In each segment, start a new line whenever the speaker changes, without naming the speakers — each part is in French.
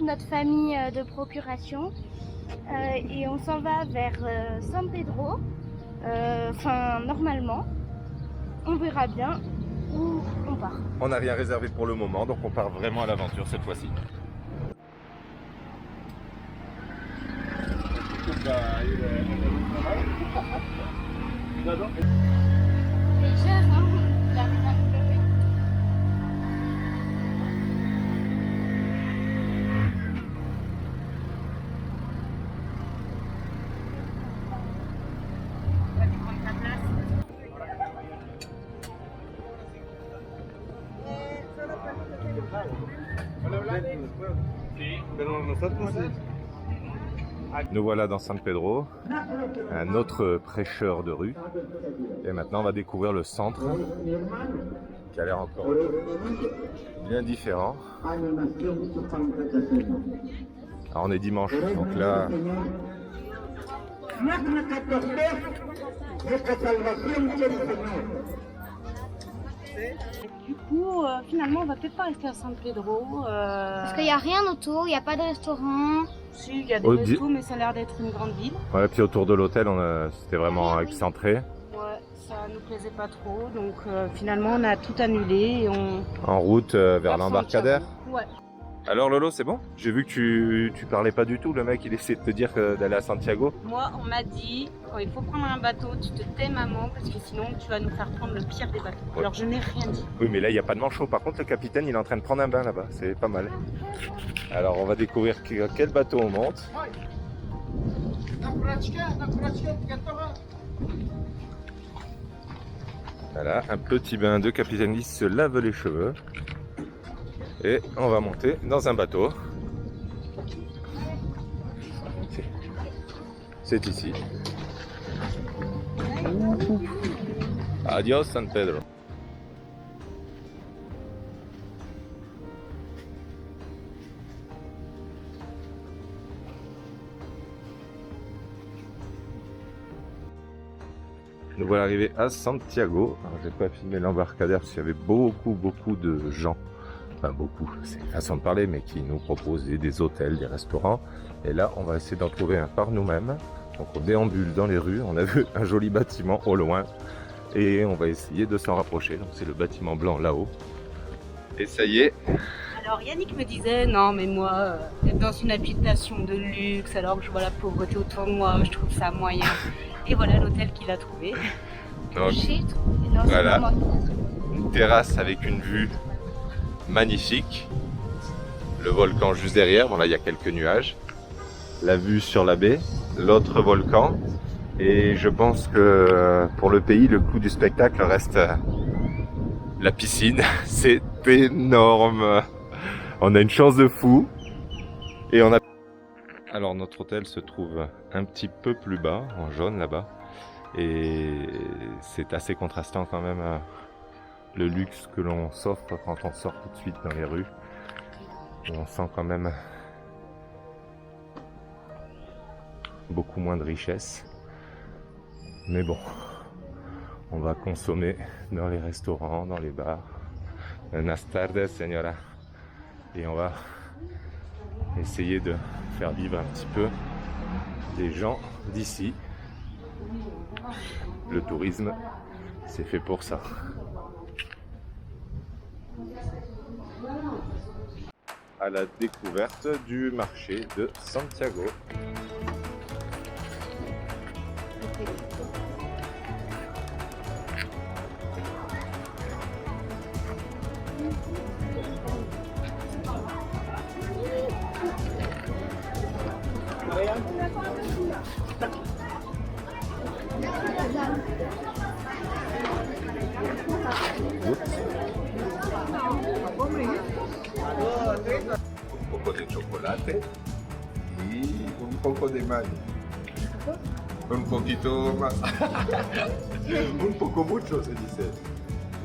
toute notre famille de procuration et on s'en va vers San Pedro. Enfin, normalement, on verra bien où on part.
On n'a rien réservé pour le moment, donc on part vraiment à l'aventure cette fois-ci.
Légère, hein? La pleurer.
Nous voilà dans San Pedro, un autre prêcheur de rue. Et maintenant on va découvrir le centre qui a l'air encore bien différent. Alors on est dimanche, donc là
Du coup, finalement, on va peut-être pas rester à San Pedro.
Parce qu'il n'y a rien autour, il n'y a pas de restaurant.
Si, il y a des restos, mais ça a l'air d'être une grande ville.
ouais, puis autour de l'hôtel, c'était vraiment excentré.
Ouais, ça nous plaisait pas trop, donc finalement, on a tout annulé et on...
En route vers l'embarcadère.
Ouais.
Alors Lolo, c'est bon? J'ai vu que tu parlais pas du tout, le mec il essaie de te dire d'aller à Santiago.
Moi, on m'a dit, quand il faut prendre un bateau, tu te tais maman, parce que sinon tu vas nous faire prendre le pire des bateaux.
Ouais.
Alors je n'ai rien dit.
Oui mais là il n'y a pas de manchot, par contre le capitaine il est en train de prendre un bain là-bas, c'est pas mal. Alors on va découvrir quel bateau on monte. Voilà, un petit bain de capitaine qui se lave les cheveux. Et on va monter dans un bateau. C'est ici. Adios San Pedro. Nous voilà arrivés à Santiago. J'ai pas filmé l'embarcadère parce qu'il y avait beaucoup de gens. Enfin beaucoup, c'est une façon de parler, mais qui nous proposaient des hôtels, des restaurants. Et là, on va essayer d'en trouver un par nous-mêmes. Donc on déambule dans les rues, on a vu un joli bâtiment au loin. Et on va essayer de s'en rapprocher. Donc c'est le bâtiment blanc là-haut. Et ça y est.
Alors Yannick me disait, non mais moi, être dans une habitation de luxe alors que je vois la pauvreté autour de moi, je trouve ça moyen. Et voilà l'hôtel qu'il a trouvé.
Donc,
J'ai trouvé. Non, c'est
voilà.
pas moi.
Une terrasse avec une vue magnifique. Le volcan juste derrière, bon là il y a quelques nuages. La vue sur la baie, l'autre volcan. Et je pense que pour le pays, le coût du spectacle reste la piscine. C'est énorme. On a une chance de fou. Et on a... Alors notre hôtel se trouve un petit peu plus bas, en jaune là-bas. Et c'est assez contrastant quand même le luxe que l'on s'offre quand on sort tout de suite dans les rues. Et on sent quand même beaucoup moins de richesse. Mais bon, on va consommer dans les restaurants, dans les bars. Buenas tardes, señora. Et on va essayer de faire vivre un petit peu les gens d'ici. Le tourisme, c'est fait pour ça. À la découverte du marché de Santiago. Un poco de chocolate y un poco de mayo. Un poquito más. Un poco mucho se dice.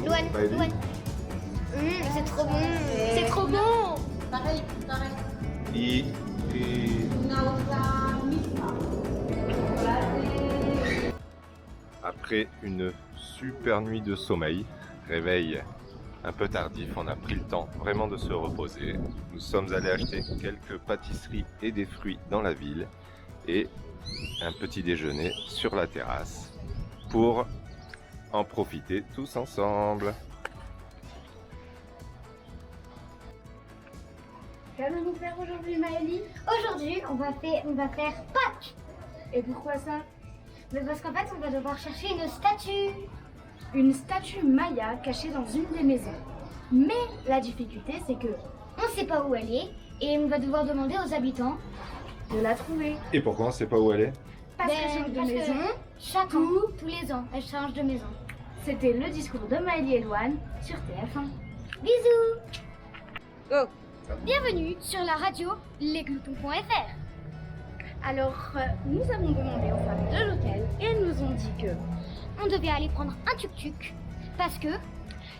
Douane, douane. C'est trop bon. C'est trop bon.
Pareil.
Y après une super nuit de sommeil, réveil un peu tardif, on a pris le temps vraiment de se reposer. Nous sommes allés acheter quelques pâtisseries et des fruits dans la ville et un petit déjeuner sur la terrasse pour en profiter tous ensemble.
Qu'allons-nous faire aujourd'hui, Maëlie?
Aujourd'hui, on va faire Pâques.
Et pourquoi ça?
Mais parce qu'en fait, on va devoir chercher une statue.
Une statue Maya cachée dans une des maisons. Mais la difficulté, c'est que
On ne sait pas où elle est et on va devoir demander aux habitants.
de la trouver.
Et pourquoi on ne sait pas où elle est?
Parce qu'elle change de
parce que
maison.
chaque an, tous les ans, elle change de maison.
C'était le discours de Maëlie et Loane sur TF1.
Bisous.
Go.
Bienvenue sur la radio lesgloutons.fr.
Alors, nous avons demandé aux femmes de l'hôtel et elles nous ont dit que
On devait aller prendre un tuk-tuk parce que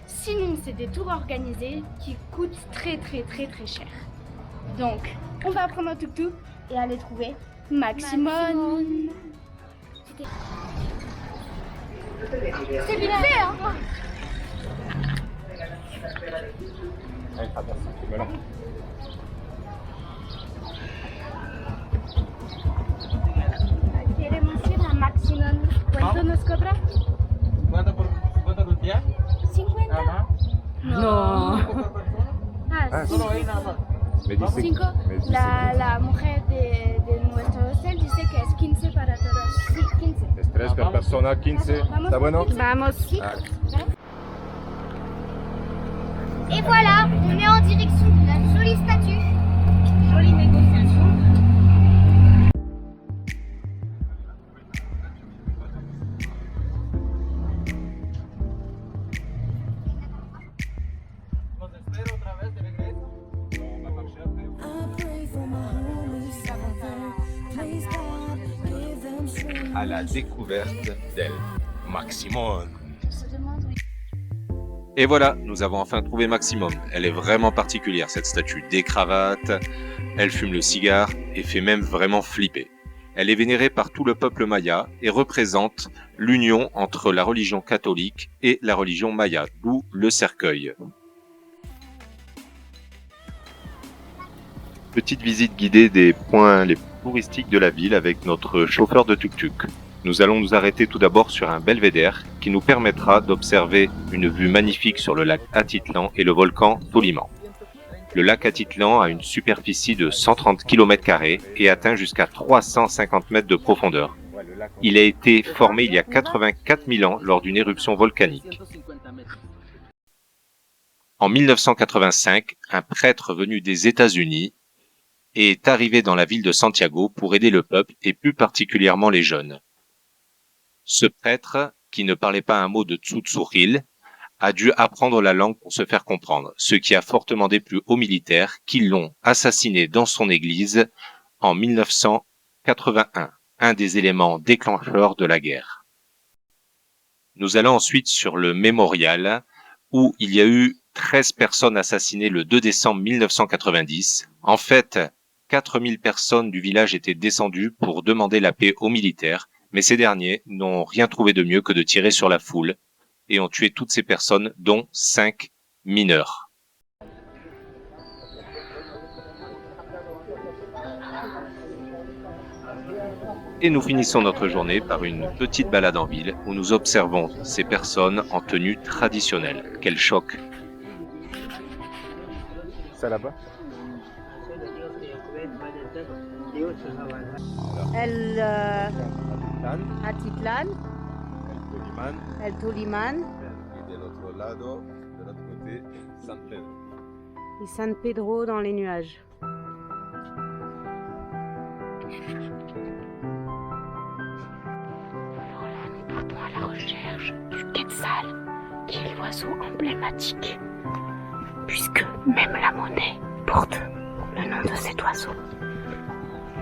sinon, c'est des tours organisés qui coûtent très cher. Donc, on va prendre un tuk-tuk et aller trouver Maximone.
c'est bien fait, hein.
Queremos ir a Maximone. ¿Cuánto nos cobra?
¿Cuánto por día?
50.
Ajá.
Non.
¿Por persona?
Ah,
Solo ahí nada más.
Me dice,
5.
me dice
La mujer de nuestro hotel dice que es 15 para todos. Sí, 15.
que es 3 per persona, 15.
Vamos
¿Está bueno?
Vamos.
Ah,
Et voilà, on est en direction de la jolie statue.
Jolie négociation.
Los espero otra vez de regreso.
à la découverte d'elle, Maximone. Et voilà, nous avons enfin trouvé Maximone. Elle est vraiment particulière, cette statue. Des cravates, elle fume le cigare et fait même vraiment flipper. Elle est vénérée par tout le peuple maya et représente l'union entre la religion catholique et la religion maya, d'où le cercueil. Petite visite guidée des points les plus touristiques de la ville avec notre chauffeur de tuk-tuk. Nous allons nous arrêter tout d'abord sur un belvédère qui nous permettra d'observer une vue magnifique sur le lac Atitlan et le volcan Toliman. Le lac Atitlan a une superficie de 130 km² et atteint jusqu'à 350 mètres de profondeur. Il a été formé il y a 84 000 ans lors d'une éruption volcanique. En 1985, un prêtre venu des États-Unis est arrivé dans la ville de Santiago pour aider le peuple et plus particulièrement les jeunes. Ce prêtre, qui ne parlait pas un mot de Tzotzoughil, a dû apprendre la langue pour se faire comprendre, ce qui a fortement déplu aux militaires qui l'ont assassiné dans son église en 1981, un des éléments déclencheurs de la guerre. Nous allons ensuite sur le mémorial où il y a eu 13 personnes assassinées le 2 décembre 1990. En fait, 4000 personnes du village étaient descendues pour demander la paix aux militaires, mais ces derniers n'ont rien trouvé de mieux que de tirer sur la foule et ont tué toutes ces personnes, dont 5 mineurs. Et nous finissons notre journée par une petite balade en ville où nous observons ces personnes en tenue traditionnelle. Quel choc! Ça là-bas?
El Atitlan, El Toliman
Et de l'autre côté, San Pedro.
et San Pedro dans les nuages.
Nous partons à la recherche du Quetzal, qui est l'oiseau emblématique, puisque même la monnaie porte le nom de cet oiseau.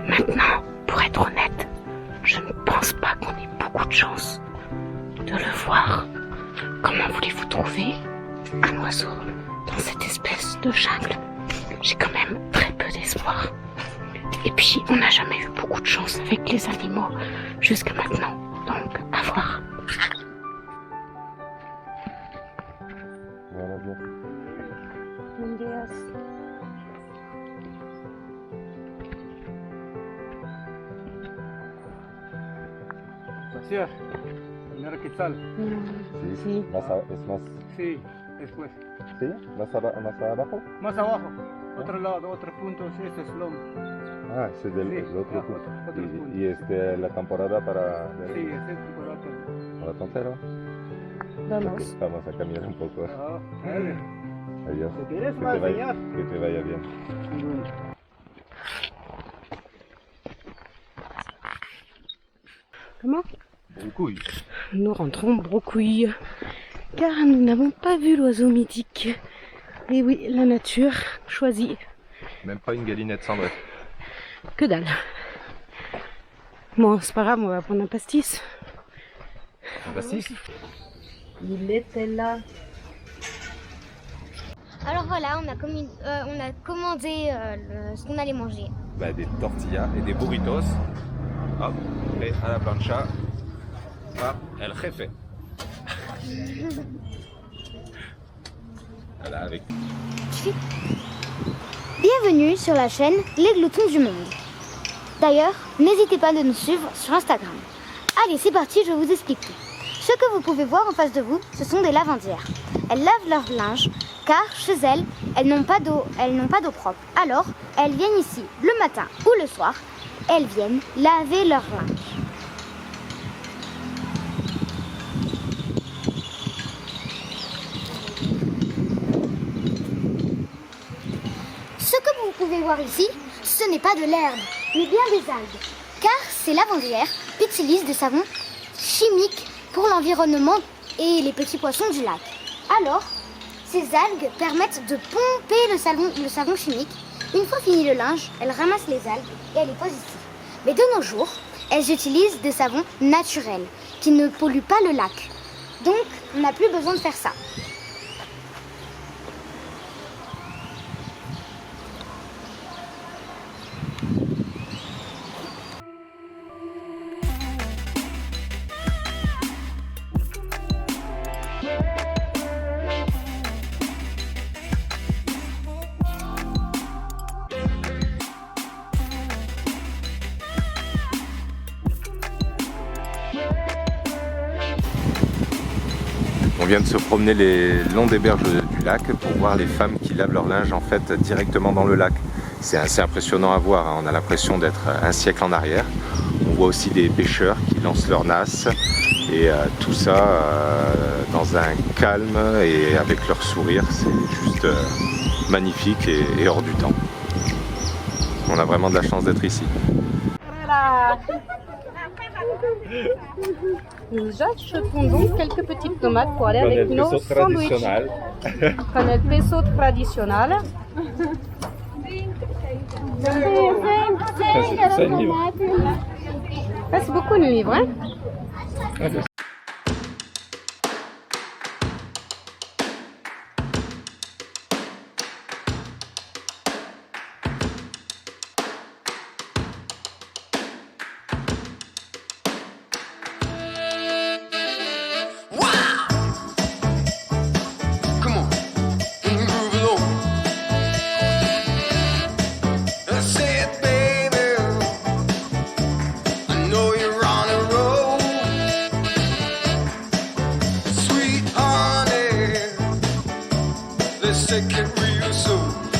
Maintenant, pour être honnête, je ne pense pas qu'on ait beaucoup de chance de le voir. Comment voulez-vous trouver un oiseau dans cette espèce de jungle? J'ai quand même très peu d'espoir. Et puis, on n'a jamais eu beaucoup de chance avec les animaux jusqu'à maintenant. Donc, à voir.
Voilà, bien.
anunciar. Señora Quetzal.
Sí.
Es más.
Sí, después.
¿Sí? ¿Más abajo?
Más abajo, otro lado, otro punto, este es Lomo.
Ah, ese es
Sí,
el otro punto.
otro punto.
Y la temporada para
Sí, ese es temporada.
Tontero.
Vamos.
Ok, vamos a caminar un poco.
Ah, dale.
Adiós.
Si quieres,
Que
va a
te vaya,
enseñar.
que te vaya bien.
Comment?
Broucouille.
Nous rentrons Broucouille, car nous n'avons pas vu l'oiseau mythique. Et oui, la nature choisit
Même pas une galinette cendrée.
que dalle. Bon, c'est pas grave, on va prendre un pastis.
Un pastis?
Il était là.
Alors voilà, on a commandé ce qu'on allait manger.
Bah, des tortillas et des burritos. Hop, et à la plancha. Ah, el jefe. Voilà, avec.
Bienvenue sur la chaîne Les Gloutons du Monde. D'ailleurs, n'hésitez pas de nous suivre sur Instagram. Allez, c'est parti, je vous explique tout. Ce que vous pouvez voir en face de vous, ce sont des lavandières. Elles lavent leur linge, car chez elles n'ont pas d'eau propre. Alors, elles viennent ici le matin ou le soir, elles viennent laver leur linge. Ce que vous pouvez voir ici, ce n'est pas de l'herbe, mais bien des algues. Car ces lavandières utilisent des savons chimiques pour l'environnement et les petits poissons du lac. Alors, ces algues permettent de pomper le savon chimique. Une fois fini le linge, elles ramassent les algues et elles les posent ici. Mais de nos jours, elles utilisent des savons naturels qui ne polluent pas le lac. Donc, on n'a plus besoin de faire ça.
On vient de se promener le long des berges du lac pour voir les femmes qui lavent leur linge en fait directement dans le lac. C'est assez impressionnant à voir, hein. On a l'impression d'être un siècle en arrière. On voit aussi des pêcheurs qui lancent leurs nasses et tout ça dans un calme et avec leur sourire. C'est juste magnifique et hors du temps. On a vraiment de la chance d'être ici.
Nous achetons donc quelques petites tomates pour aller avec nos sandwichs. Con el peso traditionnel. Ah, c'est beaucoup une livre, hein?
Let's take it real slow.